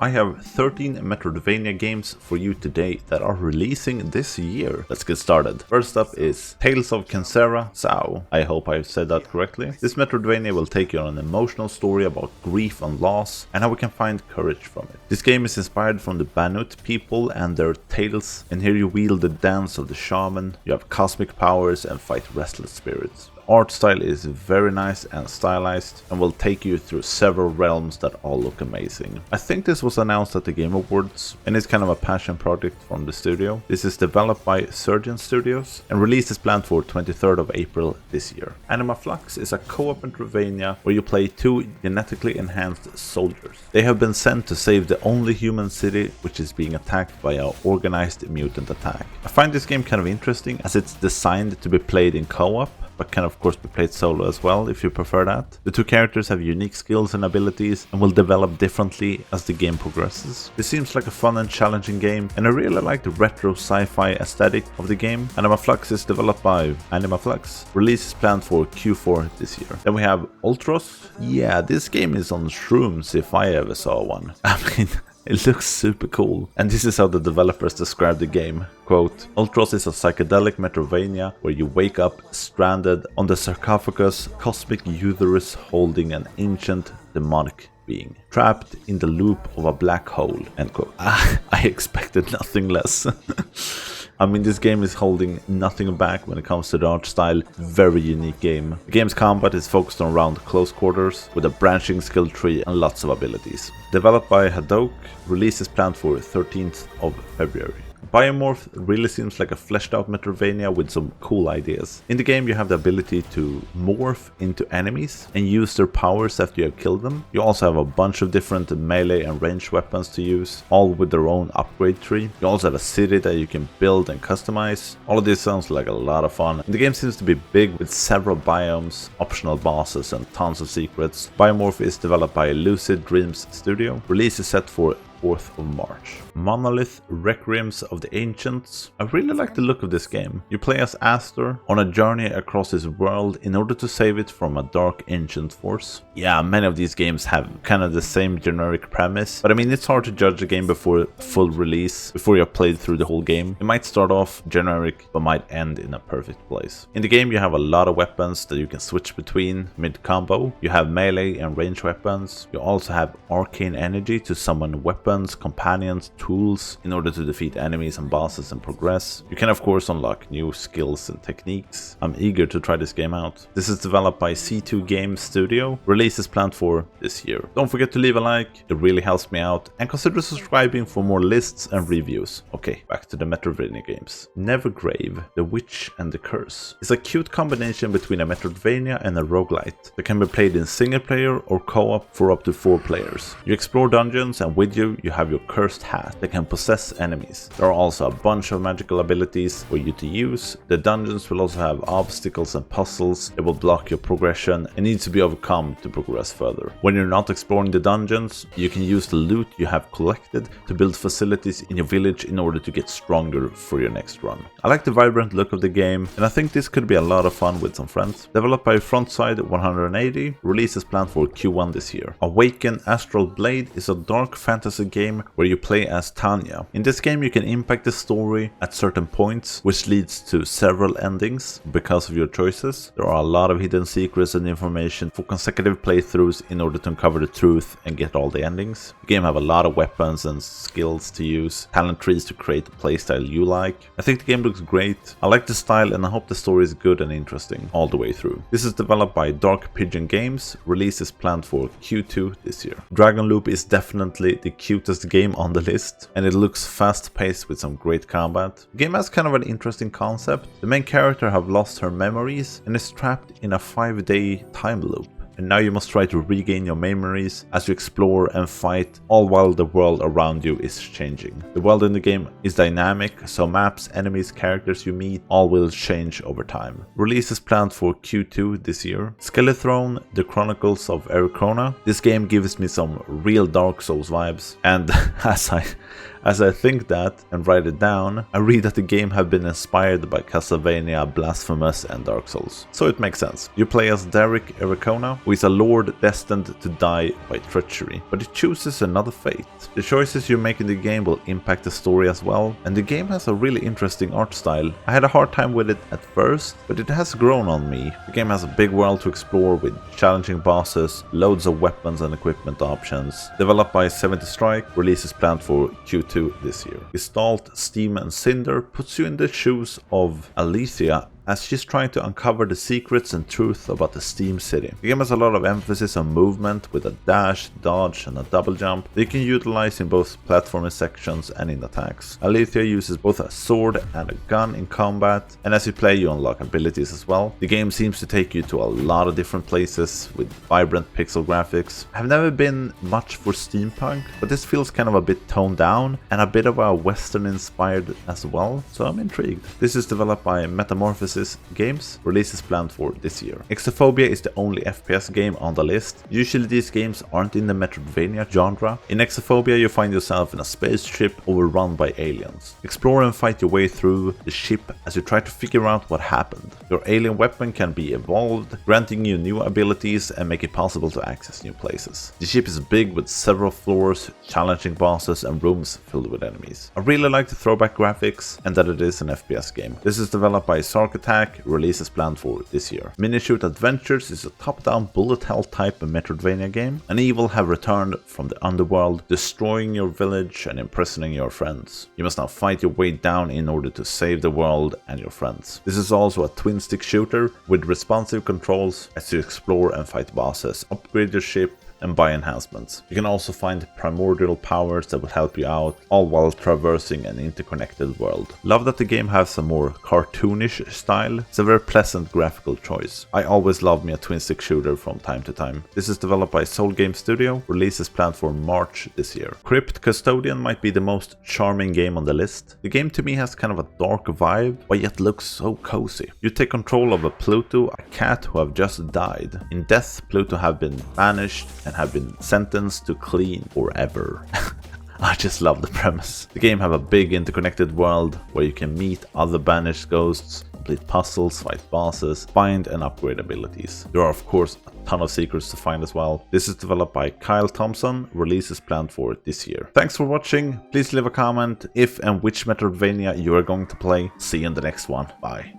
I have 13 Metroidvania games for you today that are releasing this year. Let's get started. First up is Tales of Canera Sao. I hope I said that correctly. This Metroidvania will take you on an emotional story about grief and loss and how we can find courage from it. This game is inspired from the Banut people and their tales, and here you wield the dance of the shaman, you have cosmic powers and fight restless spirits. Art style is very nice and stylized and will take you through several realms that all look amazing. I think this was announced at the Game Awards and is kind of a passion project from the studio. This is developed by Surgeon Studios and release is planned for 23rd of April this year. Anima Flux is a co-op Metroidvania where you play two genetically enhanced soldiers. They have been sent to save the only human city which is being attacked by an organized mutant attack. I find this game kind of interesting as it's designed to be played in co-op, but can of course be played solo as well if you prefer that. The two characters have unique skills and abilities and will develop differently as the game progresses. This seems like a fun and challenging game, and I really like the retro sci-fi aesthetic of the game. Anima Flux is developed by Anima Flux. Release is planned for Q4 this year. Then we have Ultos. Yeah, this game is on shrooms if I ever saw one. I mean, it looks super cool, and this is how the developers describe the game. Quote, Ultos is a psychedelic Metroidvania where you wake up stranded on the sarcophagus cosmic uterus holding an ancient demonic being, trapped in the loop of a black hole, end quote. I expected nothing less. I mean, this game is holding nothing back when it comes to the art style. Very unique game. The game's combat is focused on around close quarters with a branching skill tree and lots of abilities. Developed by Hadouken, release is planned for 13th of February. Biomorph really seems like a fleshed out Metroidvania with some cool ideas. In the game you have the ability to morph into enemies and use their powers after you have killed them. You also have a bunch of different melee and ranged weapons to use, all with their own upgrade tree. You also have a city that you can build and customize. All of this sounds like a lot of fun. And the game seems to be big with several biomes, optional bosses and tons of secrets. Biomorph is developed by Lucid Dreams Studio. Release is set for 4th of March. Monolith Requiems of the Ancients. I really like the look of this game. You play as Astral on a journey across this world in order to save it from a dark ancient force. Yeah, many of these games have kind of the same generic premise, but I mean, it's hard to judge a game before full release, before you have played through the whole game. It might start off generic, but might end in a perfect place. In the game you have a lot of weapons that you can switch between mid-combo. You have melee and range weapons. You also have arcane energy to summon weapons, companions, tools in order to defeat enemies and bosses and progress. You can of course unlock new skills and techniques. I'm eager to try this game out. This is developed by C2 Games Studio. Release is planned for this year. Don't forget to leave a like, it really helps me out, and consider subscribing for more lists and reviews. Okay, back to the Metroidvania games. Nevergrave, The Witch and the Curse is a cute combination between a Metroidvania and a roguelite that can be played in single player or co-op for up to 4 players. You explore dungeons and with you have your cursed hat that can possess enemies. There are also a bunch of magical abilities for you to use. The dungeons will also have obstacles and puzzles that will block your progression and need to be overcome to progress further. When you're not exploring the dungeons, you can use the loot you have collected to build facilities in your village in order to get stronger for your next run. I like the vibrant look of the game, and I think this could be a lot of fun with some friends. Developed by Frontside 180, release is planned for Q1 this year. Awaken Astral Blade is a dark fantasy game where you play as Tanya. In this game you can impact the story at certain points, which leads to several endings because of your choices. There are a lot of hidden secrets and information for consecutive playthroughs in order to uncover the truth and get all the endings. The game have a lot of weapons and skills to use, talent trees to create the playstyle you like. I think the game looks great. I like the style and I hope the story is good and interesting all the way through. This is developed by Dark Pigeon Games. Release is planned for Q2 this year. Dragon Loop is definitely the cutest game on the list, and it looks fast-paced with some great combat. The game has kind of an interesting concept. The main character have lost her memories and is trapped in a 5-day time loop. And now you must try to regain your memories as you explore and fight, all while the world around you is changing. The world in the game is dynamic, so maps, enemies, characters you meet, all will change over time. Release is planned for Q2 this year. Skelethon, The Chronicles of Ericona. This game gives me some real Dark Souls vibes, and as I think that and write it down, I read that the game have been inspired by Castlevania, Blasphemous and Dark Souls. So it makes sense. You play as Derek Ericona, who is a lord destined to die by treachery, but he chooses another fate. The choices you make in the game will impact the story as well, and the game has a really interesting art style. I had a hard time with it at first, but it has grown on me. The game has a big world to explore with challenging bosses, loads of weapons and equipment options. Developed by 70 Strike, release is planned for Q2 this year. Gestalt, Steam and Cinder puts you in the shoes of Alethea as she's trying to uncover the secrets and truth about the Steam City. The game has a lot of emphasis on movement with a dash, dodge and a double jump that you can utilize in both platforming sections and in attacks. Alethea uses both a sword and a gun in combat, and as you play you unlock abilities as well. The game seems to take you to a lot of different places with vibrant pixel graphics. I've never been much for steampunk, but this feels kind of a bit toned down and a bit of a western inspired as well, so I'm intrigued. This is developed by Metamorphosis Games, release is planned for this year. Exophobia is the only FPS game on the list. Usually these games aren't in the Metroidvania genre. In Exophobia you find yourself in a spaceship overrun by aliens. Explore and fight your way through the ship as you try to figure out what happened. Your alien weapon can be evolved, granting you new abilities and make it possible to access new places. The ship is big with several floors, challenging bosses and rooms filled with enemies. I really like the throwback graphics and that it is an FPS game. This is developed by Sark Attack, release is planned for this year. MiniShoot Adventures is a top-down bullet hell type of Metroidvania game. An evil have returned from the underworld, destroying your village and imprisoning your friends. You must now fight your way down in order to save the world and your friends. This is also a twin-stick shooter with responsive controls as you explore and fight bosses, upgrade your ship, and buy enhancements. You can also find primordial powers that will help you out, all while traversing an interconnected world. Love that the game has a more cartoonish style. It's a very pleasant graphical choice. I always love me a twin-stick shooter from time to time. This is developed by Soul Game Studio, release is planned for March this year. Crypt Custodian might be the most charming game on the list. The game to me has kind of a dark vibe, but yet looks so cozy. You take control of a Pluto, a cat who have just died. In death, Pluto have been banished and have been sentenced to clean forever. I just love the premise. The game have a big interconnected world where you can meet other banished ghosts, complete puzzles, fight bosses, find and upgrade abilities. There are of course a ton of secrets to find as well. This is developed by Kyle Thompson, release is planned for this year. Thanks for watching, please leave a comment if and which Metroidvania you are going to play. See you in the next one, bye.